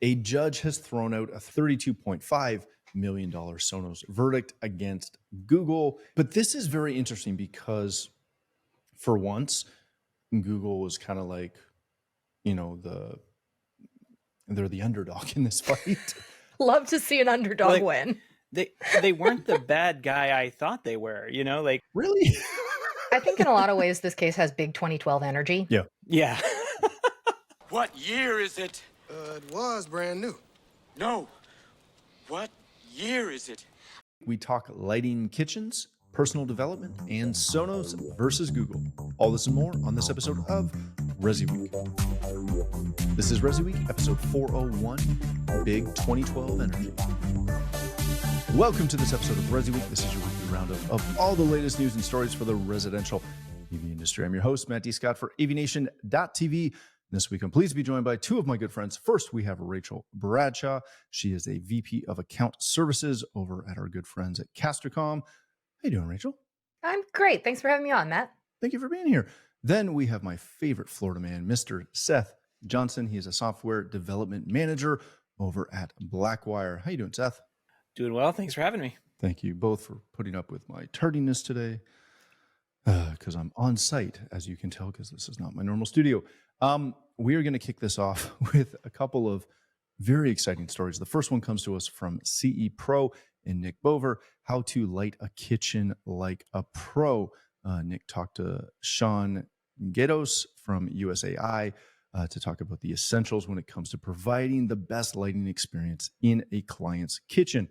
A judge has thrown out a $32.5 million Sonos verdict against Google. But this is very interesting because for once, Google was kind of like, they're the underdog in this fight. Love to see an underdog win. They weren't the bad guy I thought they were, Really? I think in a lot of ways, this case has big 2012 energy. Yeah. Yeah. What year is it? It was brand new. No. What year is it? We talk lighting kitchens, personal development, and Sonos versus Google. All this and more on this episode of ResiWeek. This is ResiWeek, episode 401, Big 2012 Energy. Welcome to this episode of ResiWeek. This is your weekly roundup of all the latest news and stories for the residential EV industry. I'm your host, Matt D. Scott for AVNation.tv. This week, I'm pleased to be joined by two of my good friends. First, we have Rachel Bradshaw. She is a VP of Account Services over at our good friends at Castricom. How you doing, Rachel? I'm great. Thanks for having me on, Matt. Thank you for being here. Then we have my favorite Florida man, Mr. Seth Johnson. He is a software development manager over at BlackWire. How you doing, Seth? Doing well. Thanks for having me. Thank you both for putting up with my tardiness today because I'm on site, as you can tell, because this is not my normal studio. We are going to kick this off with a couple of very exciting stories. The first one comes to us from CE Pro and Nick Bover, how to light a kitchen like a pro. Nick talked to Sean Gatos from USAI to talk about the essentials when it comes to providing the best lighting experience in a client's kitchen.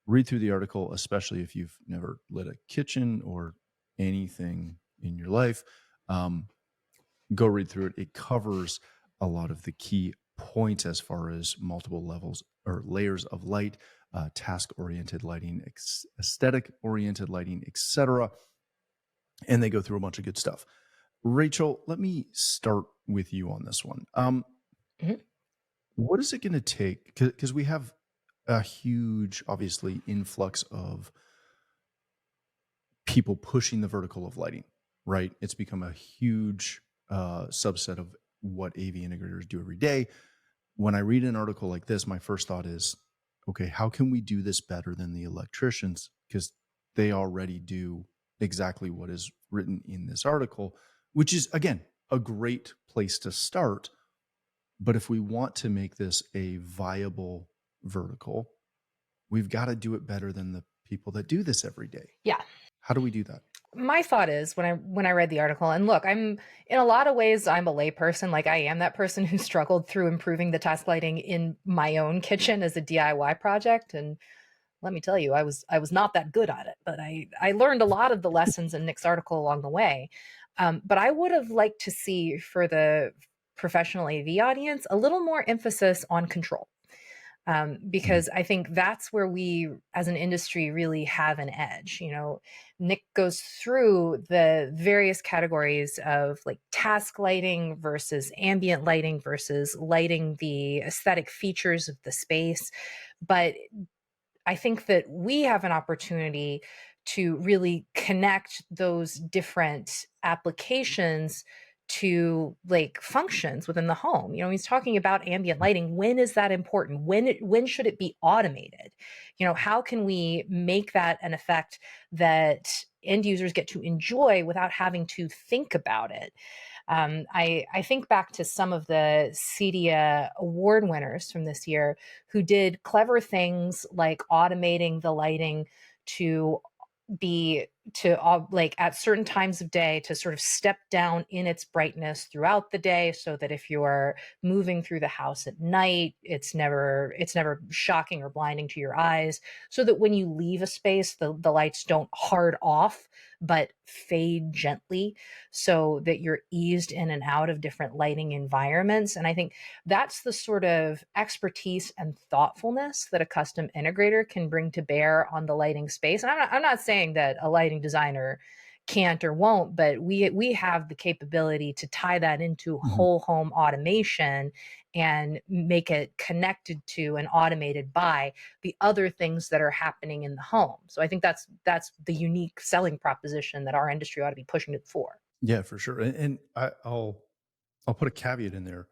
Read through the article, especially if you've never lit a kitchen or anything in your life. Go read through it. It covers a lot of the key points as far as multiple levels or layers of light, task-oriented lighting, aesthetic-oriented lighting, etc. And they go through a bunch of good stuff. Rachel, let me start with you on this one. What is it going to take? Because we have a huge, obviously, influx of people pushing the vertical of lighting, right? It's become a huge subset of what AV integrators do every day. When I read an article like this, my first thought is, okay, how can we do this better than the electricians? Because they already do exactly what is written in this article, which is, again, a great place to start. But if we want to make this a viable vertical, we've got to do it better than the people that do this every day. Yeah. How do we do that? My thought is when I read the article, and look, I'm in a lot of ways, I'm a layperson. Like I am that person who struggled through improving the task lighting in my own kitchen as a DIY project. And let me tell you, I was not that good at it, but I learned a lot of the lessons in Nick's article along the way. But I would have liked to see for the professional AV audience, a little more emphasis on control. Because I think that's where we as an industry really have an edge. Nick goes through the various categories of like task lighting versus ambient lighting versus lighting the aesthetic features of the space. But I think that we have an opportunity to really connect those different applications to like functions within the home. He's talking about ambient lighting. When is that important? When should it be automated? How can we make that an effect that end users get to enjoy without having to think about it? I think back to some of the CEDIA award winners from this year who did clever things like automating the lighting to like at certain times of day to sort of step down in its brightness throughout the day so that if you're moving through the house at night, it's never shocking or blinding to your eyes, so that when you leave a space, the lights don't hard off but fade gently so that you're eased in and out of different lighting environments. And I think that's the sort of expertise and thoughtfulness that a custom integrator can bring to bear on the lighting space. And I'm not saying that a lighting designer can't or won't, but we have the capability to tie that into whole home automation and make it connected to and automated by the other things that are happening in the home. So I think that's the unique selling proposition that our industry ought to be pushing it for. Yeah, for sure. And I'll put a caveat in there.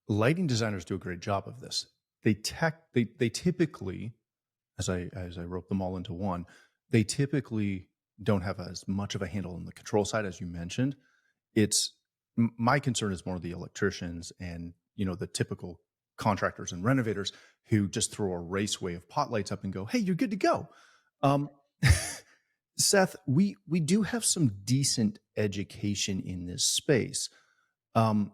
Lighting designers do a great job of this. they typically, as I rope them all into one, they typically don't have as much of a handle on the control side as you mentioned. It's my concern is more the electricians and the typical contractors and renovators who just throw a raceway of pot lights up and go, "Hey, you're good to go." Um, Seth, we do have some decent education in this space. Um,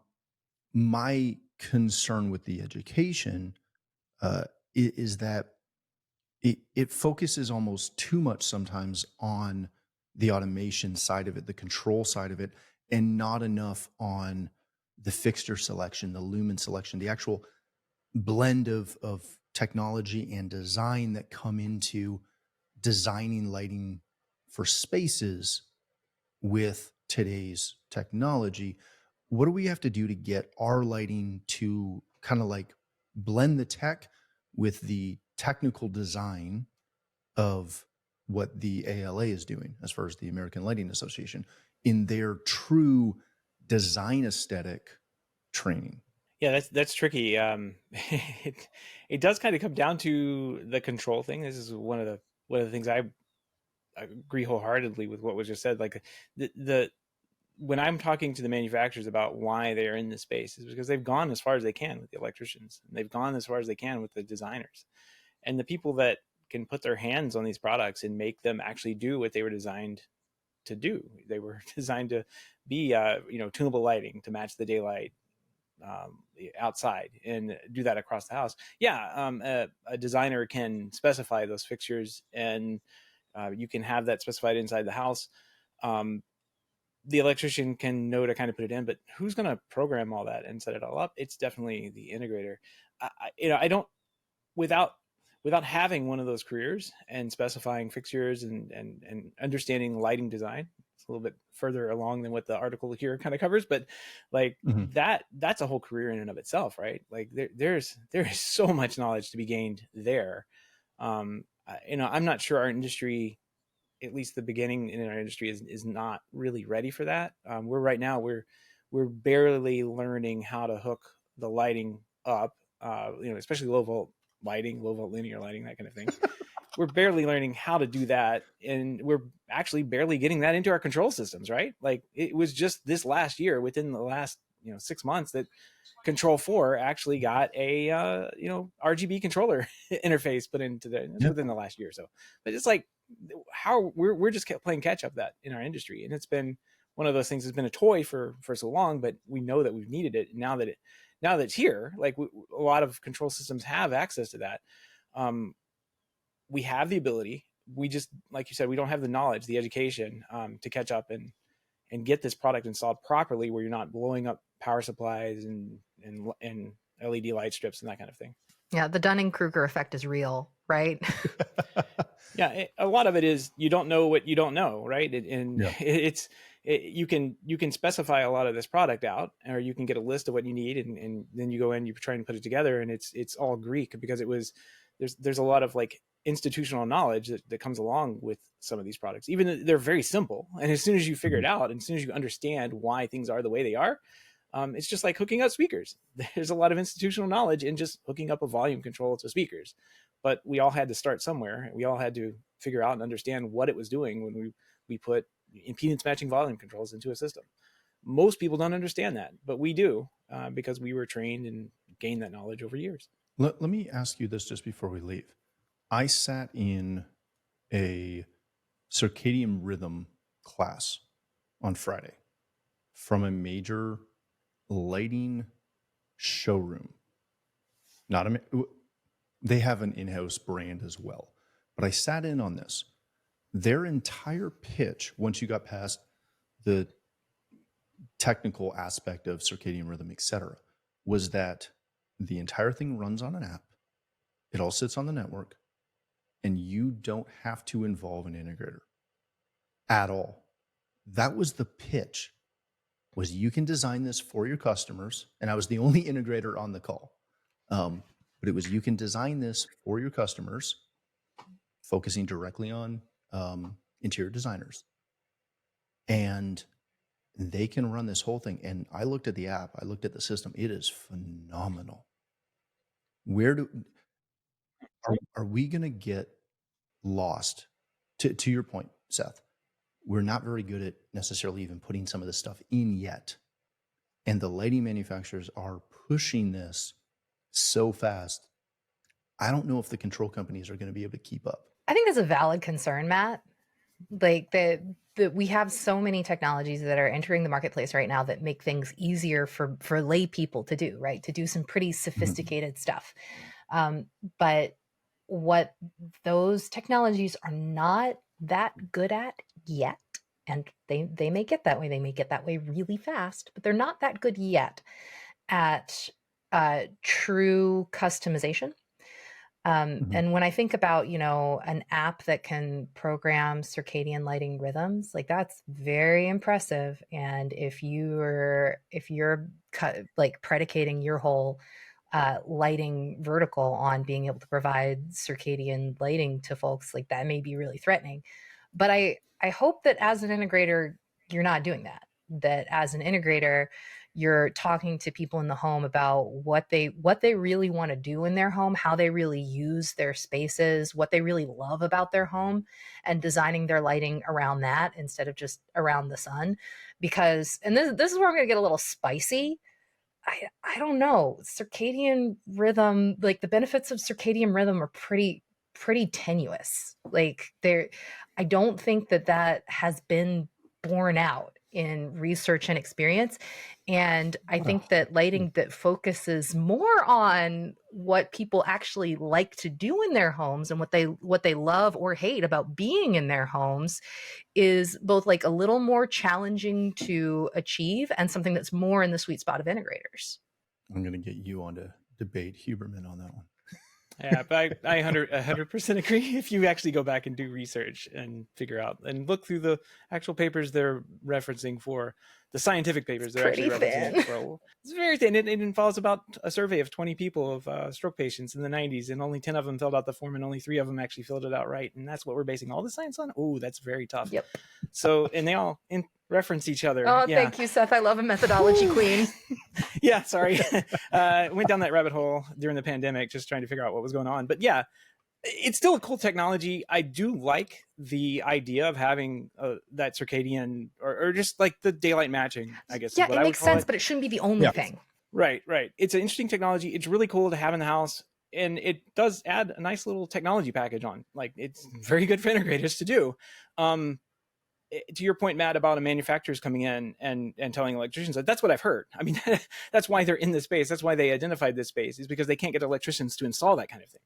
my concern with the education is that it focuses almost too much sometimes on the automation side of it, the control side of it, and not enough on the fixture selection, the lumen selection, the actual blend of technology and design that come into designing lighting for spaces with today's technology. What do we have to do to get our lighting to kind of like blend the tech with the technical design of what the ALA is doing, as far as the American Lighting Association, in their true design aesthetic training? Yeah, that's tricky. It does kind of come down to the control thing. This is one of the things I agree wholeheartedly with what was just said. Like the when I'm talking to the manufacturers about why they're in this space is because they've gone as far as they can with the electricians, and they've gone as far as they can with the designers, and the people that can put their hands on these products and make them actually do what they were designed to do. They were designed to be, tunable lighting to match the daylight outside and do that across the house. Yeah, a designer can specify those fixtures, and you can have that specified inside the house. The electrician can know to kind of put it in, but who's going to program all that and set it all up? It's definitely the integrator. I don't, without having one of those careers and specifying fixtures and understanding lighting design. It's a little bit further along than what the article here kind of covers, but like that's a whole career in and of itself, right? Like there is so much knowledge to be gained there. I'm not sure our industry, at least the beginning in our industry, is not really ready for that. We're barely learning how to hook the lighting up, especially low volt lighting, low volt linear lighting, that kind of thing. We're barely learning how to do that, and we're actually barely getting that into our control systems, right? Like it was just this last year, within the last 6 months, that Control 4 actually got a RGB controller interface put into within the last year or so. But it's like how we're just kept playing catch up that in our industry, and it's been one of those things that's been a toy for so long, but we know that we've needed it now that it's here. Like a lot of control systems have access to that. We have the ability. We just, like you said, we don't have the knowledge, the education to catch up and get this product installed properly, where you're not blowing up power supplies and LED light strips and that kind of thing. Yeah, the Dunning-Kruger effect is real, right? Yeah, a lot of it is you don't know what you don't know, right? You can specify a lot of this product out, or you can get a list of what you need, and then you go in, you try and put it together, and it's all Greek, because there's a lot of like institutional knowledge that comes along with some of these products, even though they're very simple. And as soon as you figure it out, and as soon as you understand why things are the way they are, it's just like hooking up speakers. There's a lot of institutional knowledge in just hooking up a volume control to speakers, but we all had to start somewhere. We all had to figure out and understand what it was doing when we put impedance matching volume controls into a system. Most people don't understand that, but we do, because we were trained and gained that knowledge over years. Let me ask you this just before we leave. I sat in a circadian rhythm class on Friday from a major lighting showroom. They have an in-house brand as well, but I sat in on this. Their entire pitch, once you got past the technical aspect of circadian rhythm, etc., was that the entire thing runs on an app. It all sits on the network, and you don't have to involve an integrator at all. That was the pitch, was you can design this for your customers. And I was the only integrator on the call. But it was, you can design this for your customers, focusing directly on interior designers. And they can run this whole thing. And I looked at the app, I looked at the system. It is phenomenal. Where do are we going to get lost? To your point, Seth, we're not very good at necessarily even putting some of this stuff in yet. And the lighting manufacturers are pushing this so fast. I don't know if the control companies are going to be able to keep up. I think that's a valid concern, Matt. Like that we have so many technologies that are entering the marketplace right now that make things easier for lay people to do, right? To do some pretty sophisticated stuff. But what those technologies are not that good at yet, and they may get that way, they may get that way really fast, but they're not that good yet at true customization. And when I think about, an app that can program circadian lighting rhythms, like that's very impressive. And if you're like predicating your whole lighting vertical on being able to provide circadian lighting to folks, like that may be really threatening. But I hope that as an integrator, you're not doing that. That as an integrator, you're talking to people in the home about what they really want to do in their home, how they really use their spaces, what they really love about their home, and designing their lighting around that instead of just around the sun. Because, and this is where I'm going to get a little spicy. I don't know, circadian rhythm, like the benefits of circadian rhythm are pretty tenuous. Like I don't think that has been borne out in research and experience. And I think that lighting that focuses more on what people actually like to do in their homes and what they love or hate about being in their homes is both like a little more challenging to achieve and something that's more in the sweet spot of integrators. I'm going to get you on to debate Huberman on that one. Yeah, but I 100% agree. If you actually go back and do research and figure out and look through the actual papers they're referencing for the scientific papers, they're actually referencing for, it's very thin. It involves about a survey of 20 people of stroke patients in the 90s, and only 10 of them filled out the form, and only 3 of them actually filled it out right. And that's what we're basing all the science on. Oh, that's very tough. Yep. So, and they all reference each other. Oh, yeah. Thank you, Seth. I love a methodology queen. Yeah, sorry. Went down that rabbit hole during the pandemic, just trying to figure out what was going on. But yeah, it's still a cool technology. I do like the idea of having that circadian or just like the daylight matching, I guess. Yeah, it makes sense, but it shouldn't be the only thing. Right. It's an interesting technology. It's really cool to have in the house. And it does add a nice little technology package on. Like, it's very good for integrators to do. To your point, Matt, about a manufacturers coming in and telling electricians, that's what I've heard. I mean, that's why they're in this space. That's why they identified this space, is because they can't get electricians to install that kind of thing.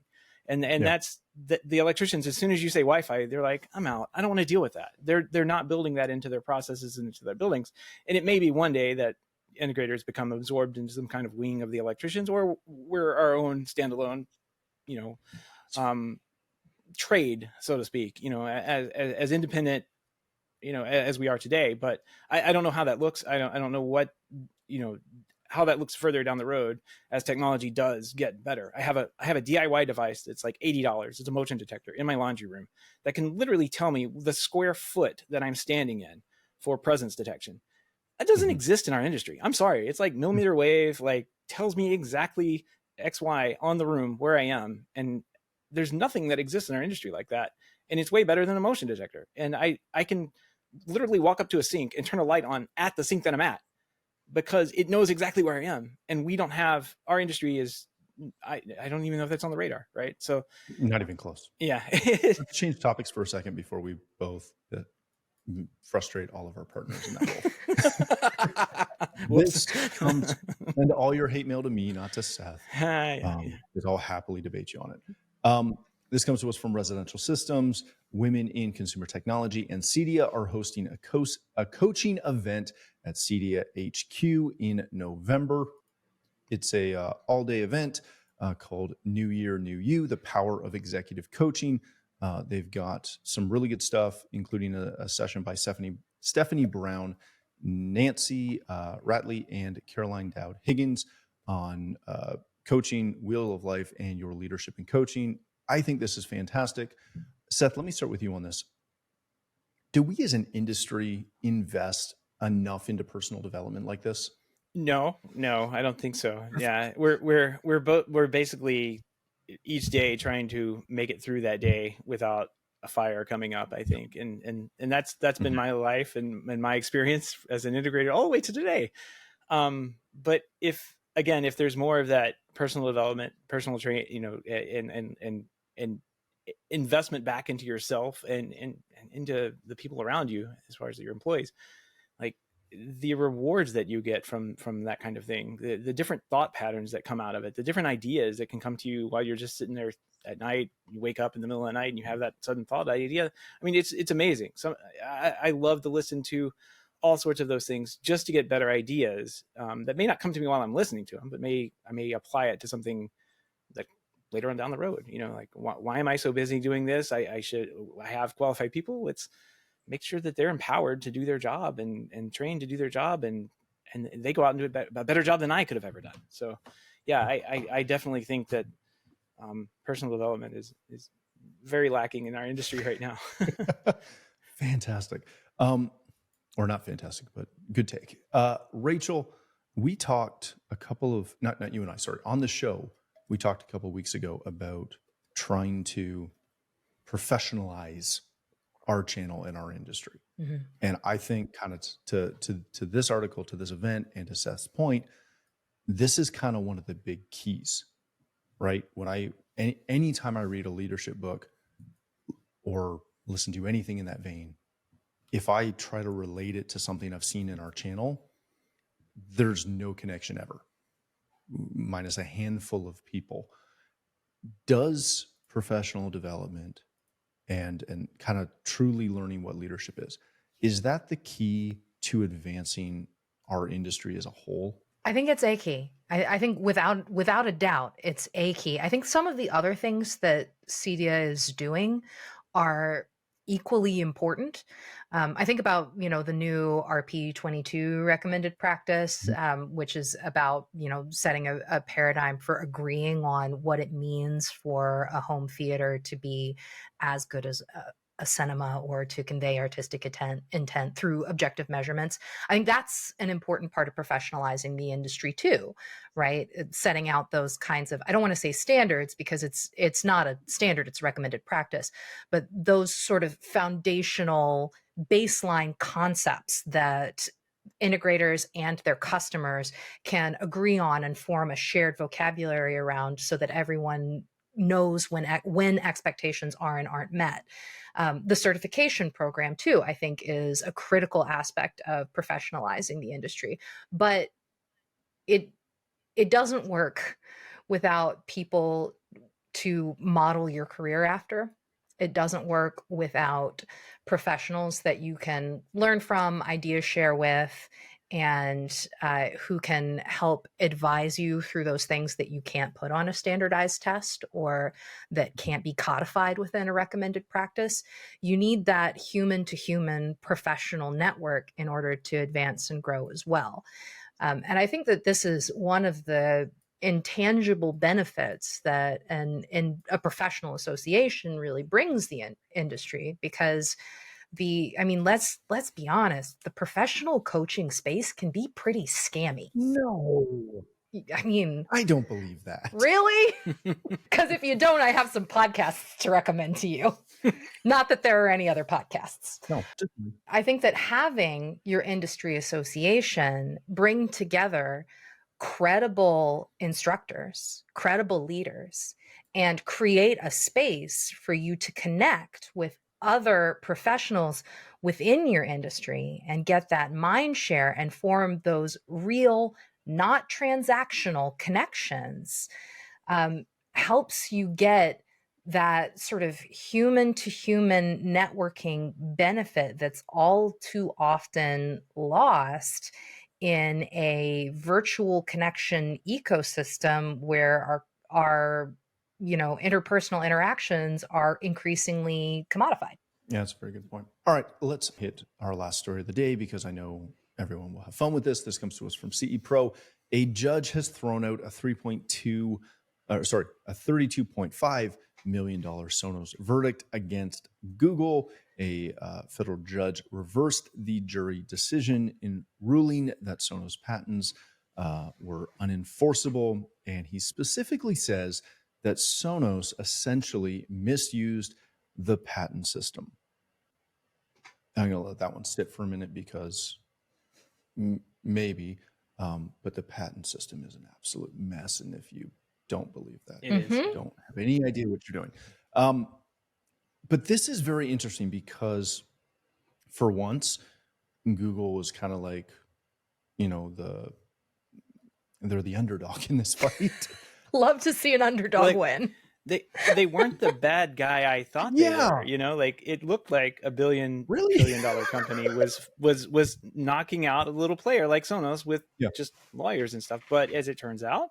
And that's the electricians, as soon as you say Wi-Fi, they're like, I'm out. I don't want to deal with that. They're not building that into their processes and into their buildings. And it may be one day that integrators become absorbed into some kind of wing of the electricians, or we're our own standalone, trade, so to speak, as independent, as we are today. But I don't know how that looks. I don't know what, how that looks further down the road as technology does get better. I have a DIY device that's like $80. It's a motion detector in my laundry room that can literally tell me the square foot that I'm standing in for presence detection. That doesn't exist in our industry. I'm sorry. It's like millimeter wave, like tells me exactly XY on the room where I am. And there's nothing that exists in our industry like that. And it's way better than a motion detector. And I can literally walk up to a sink and turn a light on at the sink that I'm at, because it knows exactly where I am. And we don't have, our industry is, I don't even know if that's on the radar, right? So not even close. Yeah. Let's change topics for a second before we both frustrate all of our partners in that role. This comes, and all your hate mail to me, not to Seth. Because I'll happily debate you on it. This comes to us from Residential Systems. Women in Consumer Technology and CEDIA are hosting a coaching event at CEDIA HQ in November. It's a all-day event called New Year, New You, the Power of Executive Coaching. They've got some really good stuff, including a session by Stephanie Brown, Nancy Ratley, and Caroline Dowd Higgins on coaching, wheel of life, and your leadership in coaching. I think this is fantastic. Seth, let me start with you on this. Do we as an industry invest enough into personal development like this? No, I don't think so. Yeah, we're basically each day trying to make it through that day without a fire coming up, I think. And that's been my life and my experience as an integrator all the way to today. But if there's more of that personal development, personal train, and investment back into yourself and into the people around you, as far as your employees, like the rewards that you get from that kind of thing, the different thought patterns that come out of it, the different ideas that can come to you while you're just sitting there at night. You wake up in the middle of the night and you have that sudden thought idea. I mean, it's amazing. So I love to listen to all sorts of those things just to get better ideas that may not come to me while I'm listening to them, but I may apply it to something that later on down the road. Like why am I so busy doing this? I have qualified people. Let's make sure that they're empowered to do their job and trained to do their job, and they go out and do a better job than I could have ever done. So yeah, I definitely think that personal development is very lacking in our industry right now. Fantastic. Or not fantastic, but good take. Rachel, we talked a couple of, not you and I, sorry, on the show, we talked a couple of weeks ago about trying to professionalize our channel in our industry. Mm-hmm. And I think kind of to this article, to this event, and to Seth's point, this is kind of one of the big keys, right? Anytime I read a leadership book or listen to anything in that vein, if I try to relate it to something I've seen in our channel, there's no connection ever, minus a handful of people. Does professional development and kind of truly learning what leadership is that the key to advancing our industry as a whole? I think it's a key. I think without a doubt, it's a key. I think some of the other things that CEDIA is doing are equally important. I think about, the new RP22 recommended practice, which is about, setting a paradigm for agreeing on what it means for a home theater to be as good as a cinema, or to convey artistic intent through objective measurements. I think that's an important part of professionalizing the industry too, right? Setting out those kinds of, I don't want to say standards, because it's not a standard, it's recommended practice, but those sort of foundational baseline concepts that integrators and their customers can agree on and form a shared vocabulary around, so that everyone knows when expectations are and aren't met. The certification program too, I think, is a critical aspect of professionalizing the industry, but it doesn't work without people to model your career after. It doesn't work without professionals that you can learn from, ideas share with, and who can help advise you through those things that you can't put on a standardized test or that can't be codified within a recommended practice. You need that human to human professional network in order to advance and grow as well. And I think that this is one of the intangible benefits that a professional association really brings the industry, because let's be honest, the professional coaching space can be pretty scammy. No, I don't believe that. Really? Because if you don't, I have some podcasts to recommend to you. Not that there are any other podcasts. No. I think that having your industry association bring together credible instructors, credible leaders, and create a space for you to connect with other professionals within your industry and get that mind share and form those real, not transactional connections, helps you get that sort of human to human networking benefit that's all too often lost in a virtual connection ecosystem where our interpersonal interactions are increasingly commodified. Yeah, that's a very good point. All right, let's hit our last story of the day, because I know everyone will have fun with this. This comes to us from CE Pro. A judge has thrown out a $32.5 million Sonos verdict against Google. A federal judge reversed the jury decision in ruling that Sonos patents were unenforceable. And he specifically says that Sonos essentially misused the patent system. I'm going to let that one sit for a minute because maybe, but the patent system is an absolute mess. And if you don't believe that, It is. you don't have any idea what you're doing. But this is very interesting because for once, Google was kind of like, they're the underdog in this fight. Love to see an underdog Like, win. They weren't the bad guy I thought they were. Like it looked like a $1 trillion company was knocking out a little player like Sonos with just lawyers and stuff. But as it turns out,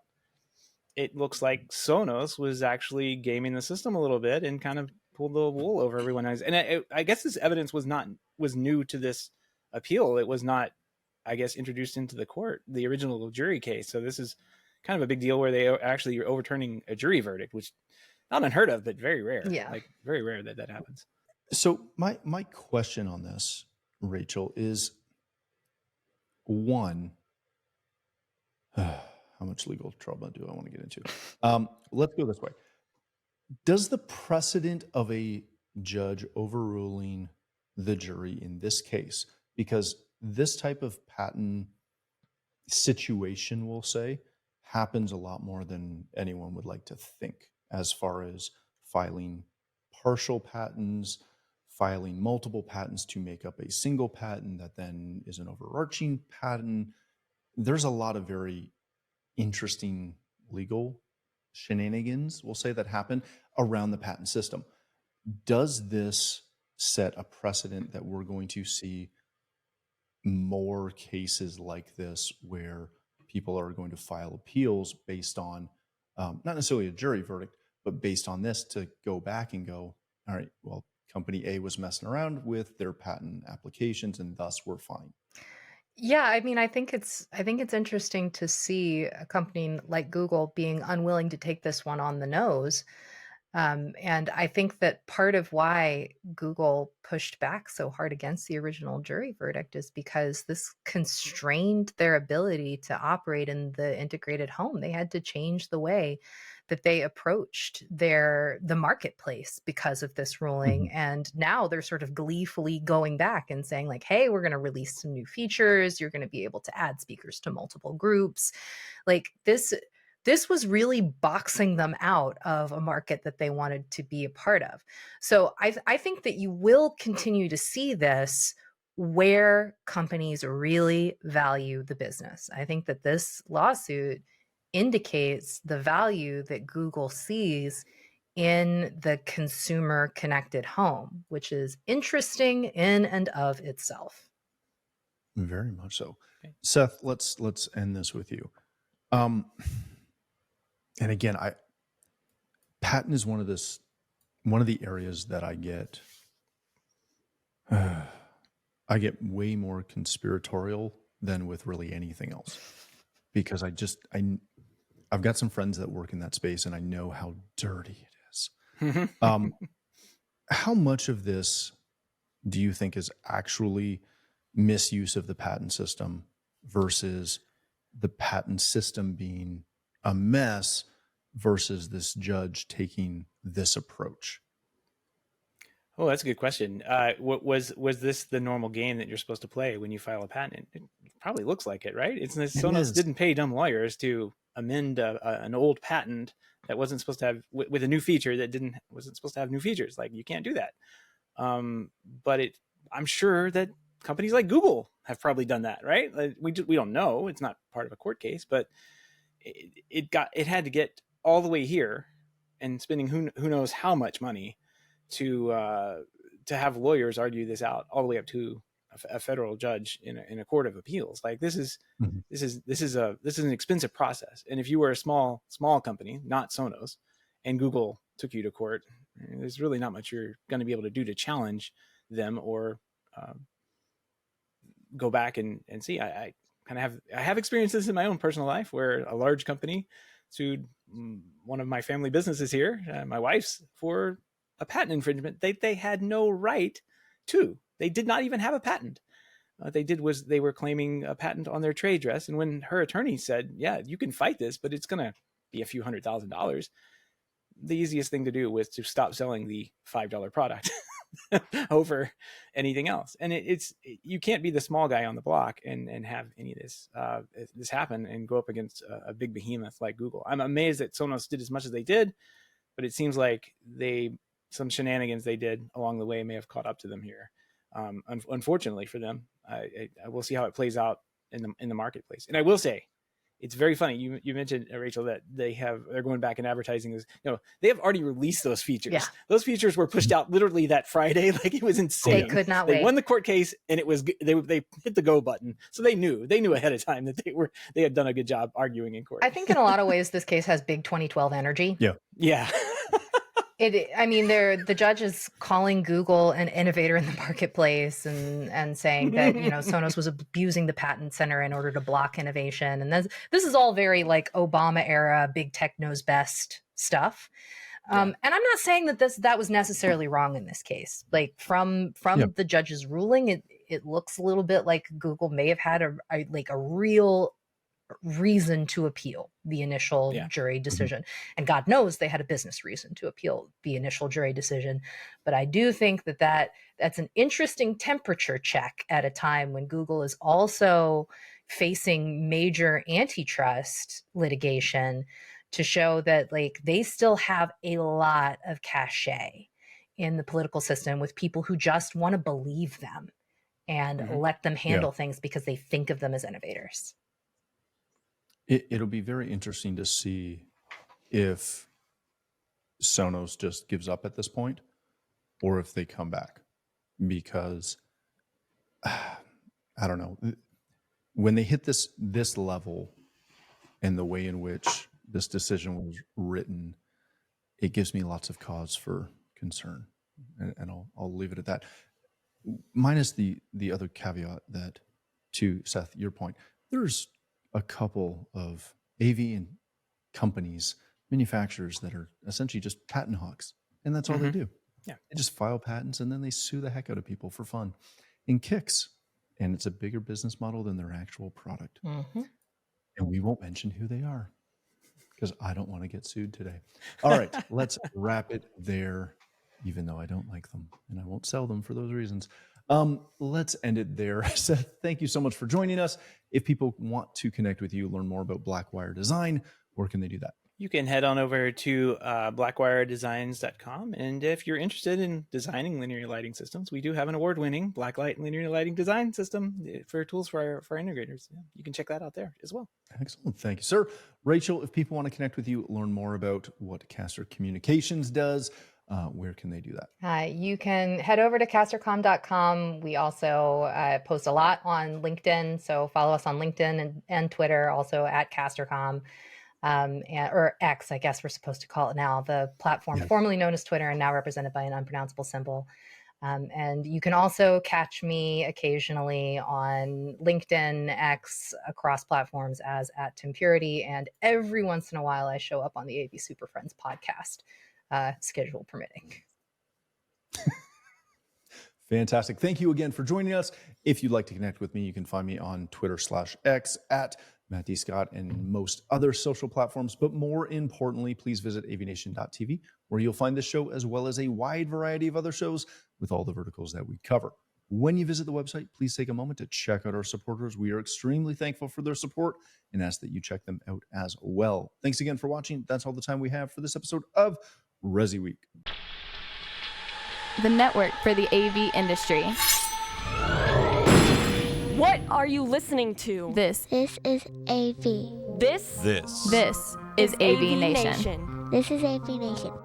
it looks like Sonos was actually gaming the system a little bit and kind of pulled the wool over everyone. And I guess this evidence was new to this appeal. It was not, I guess, introduced into the court, the original jury case. So this is kind of a big deal where they actually are overturning a jury verdict, which not unheard of, but very rare. Yeah. Like very rare that happens. So my question on this, Rachel, is one, how much legal trouble do I want to get into? Let's go this way. Does the precedent of a judge overruling the jury in this case, because this type of patent situation, we'll say, happens a lot more than anyone would like to think, as far as filing partial patents, filing multiple patents to make up a single patent that then is an overarching patent. There's a lot of very interesting legal shenanigans, we'll say, that happen around the patent system. Does this set a precedent that we're going to see more cases like this where people are going to file appeals based on not necessarily a jury verdict, but based on this to go back and go, all right, well, company A was messing around with their patent applications and thus we're fine? Yeah, I mean, I think it's interesting to see a company like Google being unwilling to take this one on the nose. And I think that part of why Google pushed back so hard against the original jury verdict is because this constrained their ability to operate in the integrated home. They had to change the way that they approached the marketplace because of this ruling. And now they're sort of gleefully going back and saying like, hey, we're going to release some new features. You're going to be able to add speakers to multiple groups. Like this was really boxing them out of a market that they wanted to be a part of. So I think that you will continue to see this where companies really value the business. I think that this lawsuit indicates the value that Google sees in the consumer connected home, which is interesting in and of itself. Very much so. Okay. Seth, let's end this with you. And again, patent is one of the areas that I get way more conspiratorial than with really anything else, because I've got some friends that work in that space and I know how dirty it is. How much of this do you think is actually misuse of the patent system versus the patent system being a mess versus this judge taking this approach? Oh, that's a good question. Was this the normal game that you're supposed to play when you file a patent? It probably looks like it, right? Sonos didn't pay dumb lawyers to amend an old patent that wasn't supposed to have with a new feature that wasn't supposed to have new features. Like, you can't do that. But I'm sure that companies like Google have probably done that, right? Like, we don't know. It's not part of a court case, but it had to get all the way here and spending who knows how much money to have lawyers argue this out all the way up to a federal judge in a court of appeals. Like, this is an expensive process. And if you were a small company, not Sonos, and Google took you to court, there's really not much you're going to be able to do to challenge them or go back and see. I have experienced this in my own personal life where a large company sued one of my family businesses here, my wife's, for a patent infringement they had no right to. They did not even have a patent. What they did was they were claiming a patent on their trade dress. And when her attorney said, yeah, you can fight this, but it's going to be a few $100,000, the easiest thing to do was to stop selling the $5 product over anything else. And you can't be the small guy on the block and have any of this happen and go up against a big behemoth like Google. I'm amazed that Sonos did as much as they did, but it seems like some shenanigans they did along the way may have caught up to them here. Unfortunately for them, I will see how it plays out in the marketplace. And I will say, it's very funny. You mentioned, Rachel, that they're going back and advertising this. They have already released those features. Yeah. Those features were pushed out literally that Friday. Like, it was insane. They could not wait. They won the court case, and they hit the go button. So they knew ahead of time that they had done a good job arguing in court. I think in a lot of ways, this case has big 2012 energy. Yeah. The judge is calling Google an innovator in the marketplace and saying that, Sonos was abusing the patent center in order to block innovation. And this is all very like Obama era, big tech knows best stuff. And I'm not saying that was necessarily wrong in this case. Like from the judge's ruling, it looks a little bit like Google may have had a real reason to appeal the initial jury decision. And God knows they had a business reason to appeal the initial jury decision. But I do think that's an interesting temperature check at a time when Google is also facing major antitrust litigation to show that they still have a lot of cachet in the political system with people who just want to believe them and let them handle things because they think of them as innovators. It'll be very interesting to see if Sonos just gives up at this point or if they come back, because I don't know, when they hit this level and the way in which this decision was written, it gives me lots of cause for concern, and I'll leave it at that. Minus the other caveat that, to Seth, your point, there's a couple of AV companies, manufacturers that are essentially just patent hawks, and that's all they do. Yeah, they just file patents and then they sue the heck out of people for fun in kicks, and it's a bigger business model than their actual product. And we won't mention who they are because I don't want to get sued today. All right, let's wrap it there, even though I don't like them and I won't sell them for those reasons. Let's end it there. Seth, thank you so much for joining us. If people want to connect with you, learn more about BlackWire Design, where can they do that? You can head on over to BlackWireDesigns.com. And if you're interested in designing linear lighting systems, we do have an award-winning Blacklight linear lighting design system for tools for our integrators. You can check that out there as well. Excellent. Thank you, sir. Rachel, if people want to connect with you, learn more about what Caster Communications does, where can they do that? You can head over to castercom.com. We also post a lot on LinkedIn. So follow us on LinkedIn and Twitter, also at Castercom, or X, I guess we're supposed to call it now, the platform formerly known as Twitter and now represented by an unpronounceable symbol. And you can also catch me occasionally on LinkedIn, X, across platforms as at Tim Purity. And every once in a while, I show up on the AV Super Friends podcast. Schedule permitting. Fantastic. Thank you again for joining us. If you'd like to connect with me, you can find me on Twitter/X at Matt D. Scott and most other social platforms. But more importantly, please visit AVNation.tv, where you'll find this show as well as a wide variety of other shows with all the verticals that we cover. When you visit the website, please take a moment to check out our supporters. We are extremely thankful for their support and ask that you check them out as well. Thanks again for watching. That's all the time we have for this episode of ResiWeek, the network for the AV industry. What are you listening to? This is AV. This is AVNation. This is AVNation.